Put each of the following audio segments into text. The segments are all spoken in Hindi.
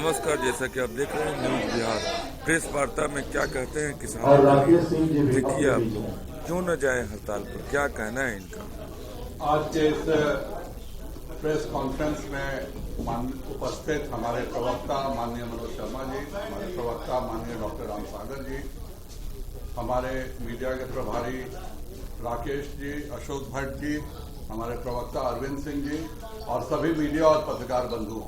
नमस्कार, जैसा कि आप देख रहे हैं न्यूज बिहार प्रेस वार्ता में क्या कहते हैं किसान। और राकेश सिंह जी भी देखिए आप लोग क्यों न जाए हड़ताल पर, क्या कहना है इनका। आज के इस प्रेस कॉन्फ्रेंस में उपस्थित हमारे प्रवक्ता माननीय मनोज शर्मा जी, हमारे प्रवक्ता माननीय डॉक्टर राम सागर जी, हमारे मीडिया के प्रभारी राकेश जी, अशोक भट्ट जी, हमारे प्रवक्ता अरविंद सिंह जी और सभी मीडिया और पत्रकार बंधुओं,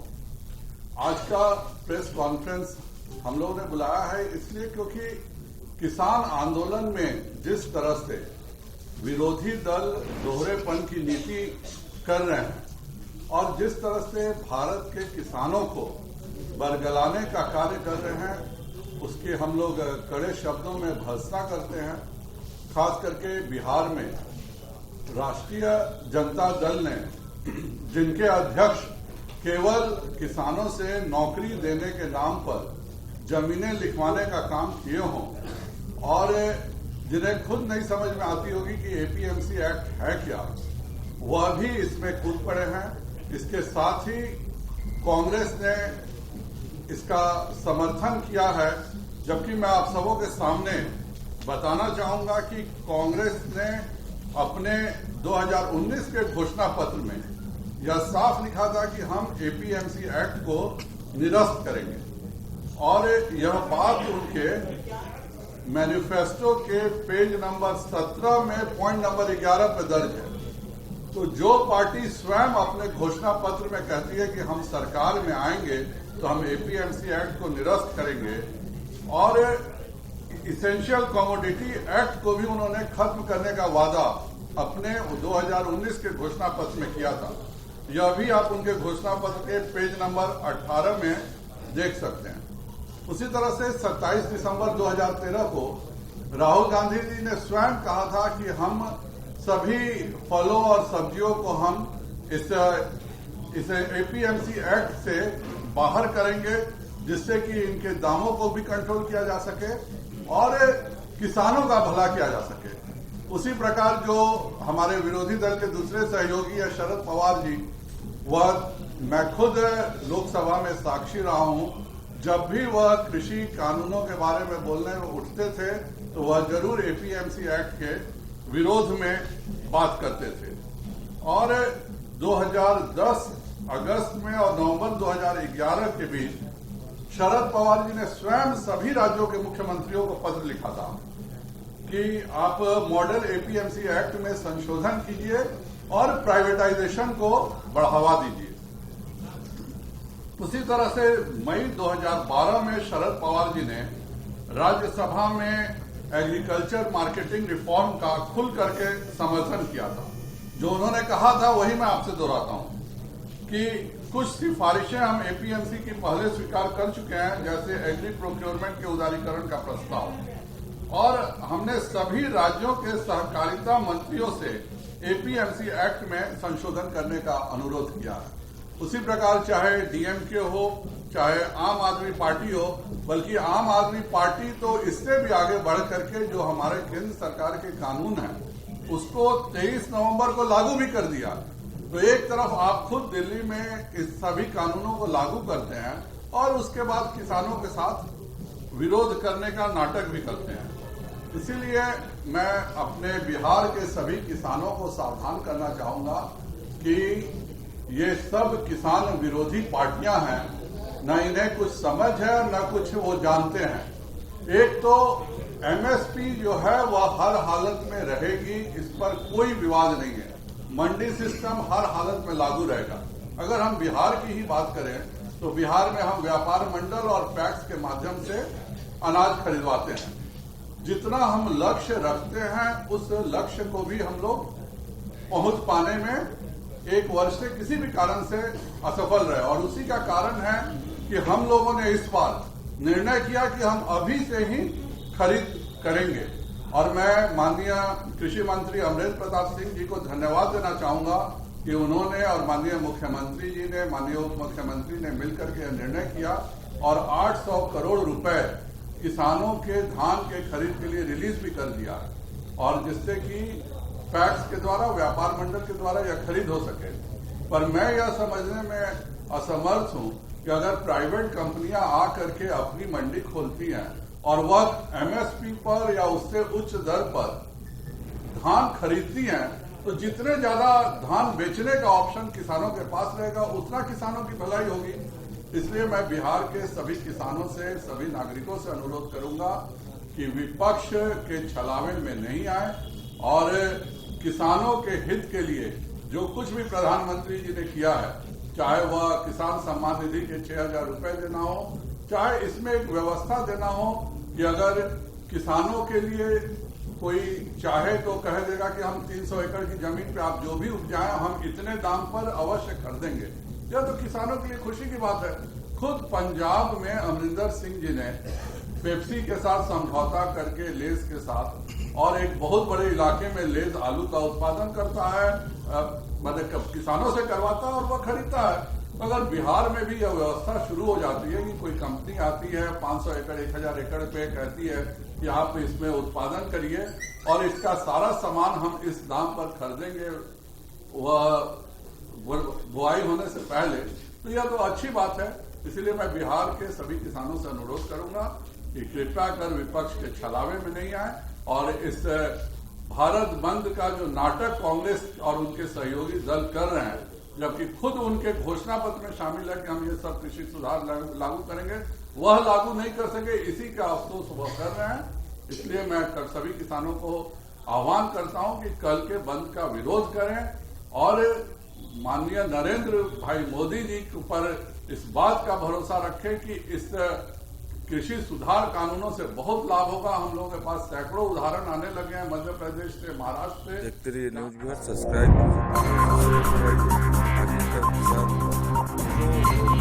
आज का प्रेस कॉन्फ्रेंस हम लोगों ने बुलाया है इसलिए क्योंकि किसान आंदोलन में जिस तरह से विरोधी दल दोहरेपन की नीति कर रहे हैं और जिस तरह से भारत के किसानों को बरगलाने का कार्य कर रहे हैं, उसके हम लोग कड़े शब्दों में भर्त्सना करते हैं। खास करके बिहार में राष्ट्रीय जनता दल ने जिनके अध्यक्ष केवल किसानों से नौकरी देने के नाम पर जमीनें लिखवाने का काम किए हों और जिन्हें खुद नहीं समझ में आती होगी कि एपीएमसी एक्ट है क्या, वह भी इसमें कूद पड़े हैं। इसके साथ ही कांग्रेस ने इसका समर्थन किया है, जबकि मैं आप सबों के सामने बताना चाहूंगा कि कांग्रेस ने अपने 2019 के घोषणा पत्र में यह साफ लिखा था कि हम एपीएमसी एक्ट को निरस्त करेंगे और यह बात उनके मैनिफेस्टो के पेज नंबर 17 में पॉइंट नंबर 11 पर दर्ज है। तो जो पार्टी स्वयं अपने घोषणा पत्र में कहती है कि हम सरकार में आएंगे तो हम एपीएमसी एक्ट को निरस्त करेंगे और इसेंशियल कमोडिटी एक्ट को भी उन्होंने खत्म करने का वादा अपने 2019 के घोषणा पत्र में किया था। यह भी आप उनके घोषणा पत्र के पेज नंबर 18 में देख सकते हैं। उसी तरह से 27 दिसंबर 2013 को राहुल गांधी जी ने स्वयं कहा था कि हम सभी फलों और सब्जियों को हम इसे एपीएमसी एक्ट से बाहर करेंगे, जिससे कि इनके दामों को भी कंट्रोल किया जा सके और किसानों का भला किया जा सके। उसी प्रकार जो हमारे विरोधी दल के दूसरे सहयोगी है शरद पवार जी, वह मैं खुद लोकसभा में साक्षी रहा हूं, जब भी वह कृषि कानूनों के बारे में बोलने में उठते थे तो वह जरूर एपीएमसी एक्ट के विरोध में बात करते थे। और 2010 अगस्त में और नवंबर 2011 के बीच शरद पवार जी ने स्वयं सभी राज्यों के मुख्यमंत्रियों को पत्र लिखा था कि आप मॉडल एपीएमसी एक्ट में संशोधन कीजिए और प्राइवेटाइजेशन को बढ़ावा दीजिए। उसी तरह से मई 2012 में शरद पवार जी ने राज्यसभा में एग्रीकल्चर मार्केटिंग रिफॉर्म का खुल करके समर्थन किया था। जो उन्होंने कहा था वही मैं आपसे दोहराता हूं कि कुछ सिफारिशें हम एपीएमसी की पहले स्वीकार कर चुके हैं, जैसे एग्री प्रोक्योरमेंट के उदारीकरण का प्रस्ताव, और हमने सभी राज्यों के सहकारिता मंत्रियों से एपीएमसी एक्ट में संशोधन करने का अनुरोध किया है। उसी प्रकार चाहे डीएमके हो चाहे आम आदमी पार्टी हो, बल्कि आम आदमी पार्टी तो इससे भी आगे बढ़ करके जो हमारे केंद्र सरकार के कानून है उसको 23 नवंबर को लागू भी कर दिया। तो एक तरफ आप खुद दिल्ली में इस सभी कानूनों को लागू करते हैं और उसके बाद किसानों के साथ विरोध करने का नाटक भी करते हैं। इसीलिए मैं अपने बिहार के सभी किसानों को सावधान करना चाहूंगा कि ये सब किसान विरोधी पार्टियां हैं, न इन्हें कुछ समझ है न कुछ वो जानते हैं। एक तो एमएसपी जो है वह हर हालत में रहेगी, इस पर कोई विवाद नहीं है। मंडी सिस्टम हर हालत में लागू रहेगा। अगर हम बिहार की ही बात करें तो बिहार में हम व्यापार मंडल और पैक्स के माध्यम से अनाज खरीदवाते हैं। जितना हम लक्ष्य रखते हैं उस लक्ष्य को भी हम लोग पहुंच पाने में एक वर्ष से किसी भी कारण से असफल रहे, और उसी का कारण है कि हम लोगों ने इस बार निर्णय किया कि हम अभी से ही खरीद करेंगे। और मैं माननीय कृषि मंत्री अमरेंद्र प्रताप सिंह जी को धन्यवाद देना चाहूंगा कि उन्होंने और माननीय मुख्यमंत्री जी ने, माननीय उप मुख्यमंत्री ने मिलकर के निर्णय किया और 800 करोड़ रुपए किसानों के धान के खरीद के लिए रिलीज भी कर दिया, और जिससे कि पैक्स के द्वारा, व्यापार मंडल के द्वारा यह खरीद हो सके। पर मैं यह समझने में असमर्थ हूं कि कि अगर प्राइवेट कंपनियां आ करके अपनी मंडी खोलती हैं और वह एमएसपी पर या उससे उच्च दर पर धान खरीदती हैं, तो जितने ज्यादा धान बेचने का ऑप्शन किसानों के पास रहेगा उतना किसानों की भलाई होगी। इसलिए मैं बिहार के सभी किसानों से, सभी नागरिकों से अनुरोध करूंगा कि विपक्ष के छलावे में नहीं आए और किसानों के हित के लिए जो कुछ भी प्रधानमंत्री जी ने किया है, चाहे वह किसान सम्मान निधि के 6,000 रुपए देना हो, चाहे इसमें एक व्यवस्था देना हो कि अगर किसानों के लिए कोई चाहे तो कह देगा कि हम 300 एकड़ की जमीन पे आप जो भी उपजाएं हम इतने दाम पर अवश्य खरीदेंगे, यह तो किसानों के लिए खुशी की बात है। खुद पंजाब में अमरिंदर सिंह जी ने पेप्सी के साथ समझौता करके लेस के साथ और एक बहुत बड़े इलाके में लेस आलू का उत्पादन करता है, मतलब किसानों से करवाता है और वह खरीदता है। अगर बिहार में भी यह व्यवस्था शुरू हो जाती है कि कोई कंपनी आती है 500 एकड़ 1000 एकड़ पे कहती है कि आप इसमें उत्पादन करिए और इसका सारा सामान हम इस दाम पर खरीदेंगे वह बुआई होने से पहले, तो यह तो अच्छी बात है। इसलिए मैं बिहार के सभी किसानों से अनुरोध करूंगा कि कृपया कर विपक्ष के छलावे में नहीं आए और इस भारत बंद का जो नाटक कांग्रेस और उनके सहयोगी दल कर रहे हैं, जबकि खुद उनके घोषणा पत्र में शामिल है कि हम ये सब कृषि सुधार लागू करेंगे, वह लागू नहीं कर सके, इसी का अफसोस वह कर रहे हैं। इसलिए मैं सभी किसानों को आह्वान करता हूं कि कल के बंद का विरोध करें और माननीय नरेंद्र भाई मोदी जी पर इस बात का भरोसा रखें कि इस कृषि सुधार कानूनों से बहुत लाभ होगा। हम लोगों के पास सैकड़ों उदाहरण आने लगे हैं मध्य प्रदेश से, महाराष्ट्र से। देखते रहिए न्यूज बिहार, सब्सक्राइब कीजिए।